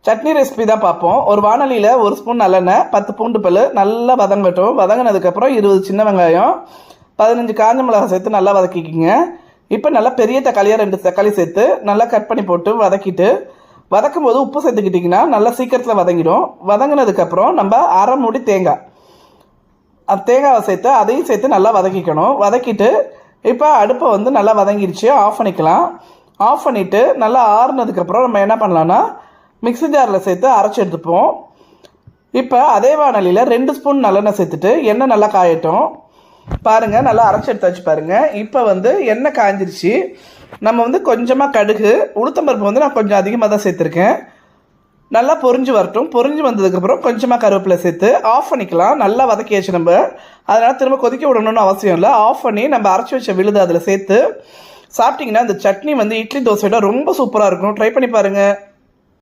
Chutney recipe தான் பார்ப்போம். ஒரு வானலியில் 1 ஸ்பூன் நல்லெண்ணெய், 10 பூண்டு பல் நல்லா வதங்கட்டும். வதங்கினதுக்கப்புறம் 20 சின்ன வெங்காயம், 15 காஞ்ச மிளகாய் சேர்த்து நல்லா வதக்கிக்கிங்க. இப்போ நல்லா பெரிய தக்காளியாக 2 தக்காளி சேர்த்து நல்லா கட் பண்ணி போட்டு வதக்கிட்டு, வதக்கும் போது உப்பு சேர்த்துக்கிட்டிங்கன்னா நல்லா சீக்கிரத்தில் வதங்கிடும். வதங்கினதுக்கப்புறம் நம்ம அரை மூடி தேங்காய், தேங்காவை சேர்த்து அதையும் சேர்த்து நல்லா வதக்கிக்கணும். வதக்கிட்டு இப்போ அடுப்பை வந்து நல்லா வதங்கிடுச்சு, ஆஃப் பண்ணிக்கலாம். ஆஃப் பண்ணிவிட்டு நல்லா ஆறுனதுக்கப்புறம் நம்ம என்ன பண்ணலான்னா மிக்ஸி ஜாரில் சேர்த்து அரைச்சி எடுத்துப்போம். இப்போ அதே வானலியில் 2 ஸ்பூன் நல்லெண்ணெய் சேர்த்துட்டு எண்ணெய் நல்லா காயட்டும். பாருங்கள், நல்லா அரைச்சி எடுத்தாச்சு பாருங்கள். இப்போ வந்து எண்ணெய் காய்ஞ்சிருச்சு. நம்ம வந்து கொஞ்சமாக கடுகு, உளுத்தம்பருப்பு வந்து நான் கொஞ்சம் அதிகமாக தான் சேர்த்துருக்கேன். நல்லா பொரிஞ்சு வரட்டும். பொரிஞ்சு வந்ததுக்கப்புறம் கொஞ்சமாக கருவேப்பிலை சேர்த்து ஆஃப் பண்ணிக்கலாம். நல்லா வதக்கியாச்சு நம்ம, அதனால் திரும்ப கொதிக்க விடணும்னு அவசியம் இல்லை. ஆஃப் பண்ணி நம்ம அரைச்சி வச்ச விழுது அதில் சேர்த்து சாப்பிட்டிங்கன்னா இந்த சட்னி வந்து இட்லி தோசையோட ரொம்ப சூப்பராக இருக்கும். ட்ரை பண்ணி பாருங்கள்.